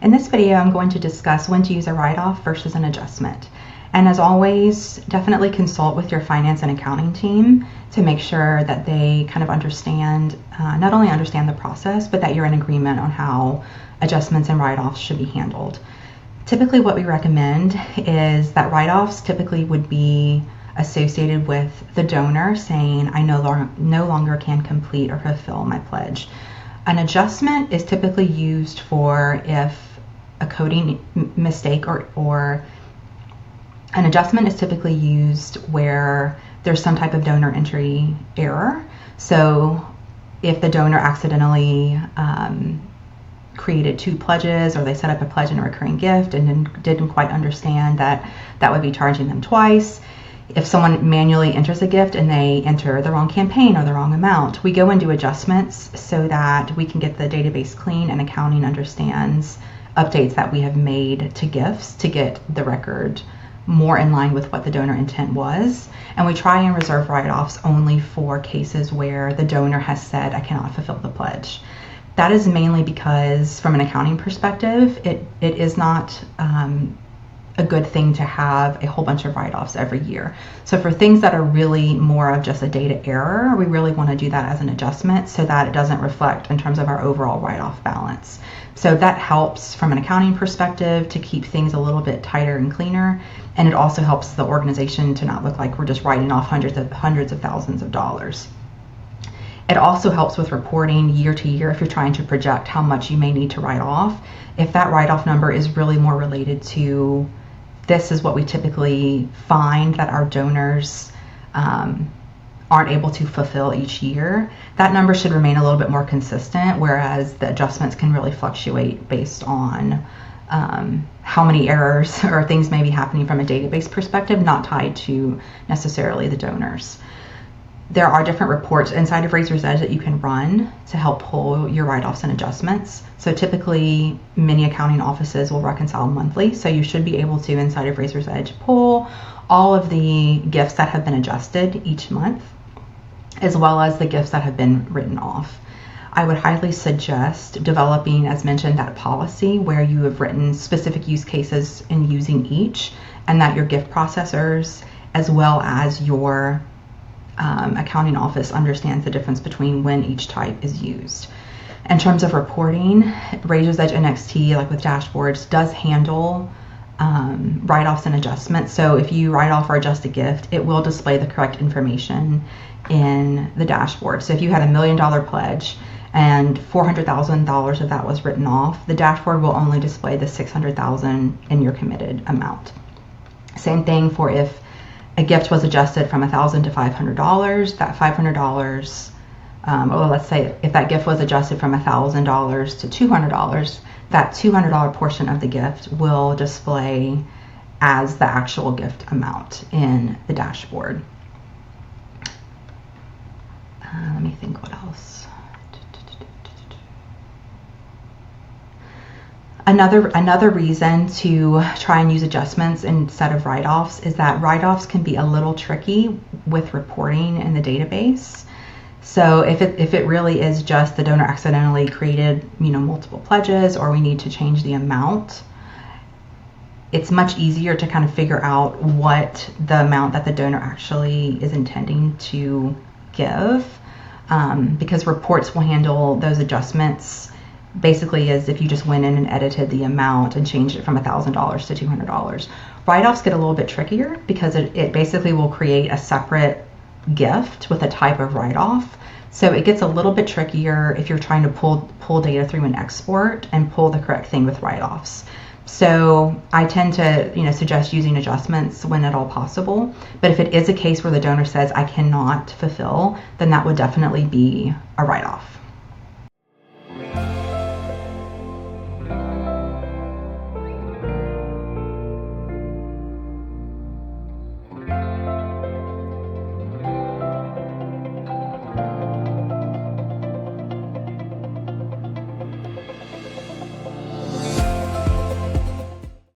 In this video, I'm going to discuss when to use a write-off versus an adjustment. And as always, definitely consult with your finance and accounting team to make sure that they kind of understand, not only understand the process, but that you're in agreement on how adjustments and write-offs should be handled. Typically what we recommend is that write-offs typically would be associated with the donor saying, I no longer can complete or fulfill my pledge. An adjustment is typically used for if a coding mistake or an adjustment is typically used where there's some type of donor entry error. So if the donor accidentally created two pledges, or they set up a pledge and a recurring gift and then didn't quite understand that that would be charging them twice. If someone manually enters a gift and they enter the wrong campaign or the wrong amount, we go and do adjustments so that we can get the database clean and accounting understands updates that we have made to gifts to get the record more in line with what the donor intent was. And we try and reserve write-offs only for cases where the donor has said, I cannot fulfill the pledge. That is mainly because from an accounting perspective, it is not a good thing to have a whole bunch of write-offs every year. So for things that are really more of just a data error, we really want to do that as an adjustment so that it doesn't reflect in terms of our overall write-off balance. So that helps from an accounting perspective to keep things a little bit tighter and cleaner. And it also helps the organization to not look like we're just writing off hundreds of thousands of dollars. It also helps with reporting year to year if you're trying to project how much you may need to write off. If that write-off number is really more related to this is what we typically find that our donors aren't able to fulfill each year, that number should remain a little bit more consistent, whereas the adjustments can really fluctuate based on how many errors or things may be happening from a database perspective, not tied to necessarily the donors. There are different reports inside of Razor's Edge that you can run to help pull your write-offs and adjustments. So typically, many accounting offices will reconcile monthly. So you should be able to, inside of Razor's Edge, pull all of the gifts that have been adjusted each month, as well as the gifts that have been written off. I would highly suggest developing, as mentioned, that policy where you have written specific use cases in using each, and that your gift processors, as well as your accounting office, understands the difference between when each type is used. In terms of reporting, Razor's Edge NXT, like with dashboards, does handle write-offs and adjustments. So if you write off or adjust a gift, it will display the correct information in the dashboard. So if you had $1 million pledge and $400,000 of that was written off, the dashboard will only display the $600,000 in your committed amount. Same thing for if a gift was adjusted from $1,000 to $500, that $500, or let's say if that gift was adjusted from $1,000 to $200, that $200 portion of the gift will display as the actual gift amount in the dashboard. Let me think what else. Another reason to try and use adjustments instead of write-offs is that write-offs can be a little tricky with reporting in the database. So if it really is just the donor accidentally created, multiple pledges, or we need to change the amount, it's much easier to kind of figure out what the amount that the donor actually is intending to give, because reports will handle those adjustments basically as if you just went in and edited the amount and changed it from $1,000 to $200. Write-offs get a little bit trickier because it basically will create a separate gift with a type of write-off. So it gets a little bit trickier if you're trying to pull data through an export and pull the correct thing with write-offs. So I tend to suggest using adjustments when at all possible. But if it is a case where the donor says I cannot fulfill, then that would definitely be a write-off.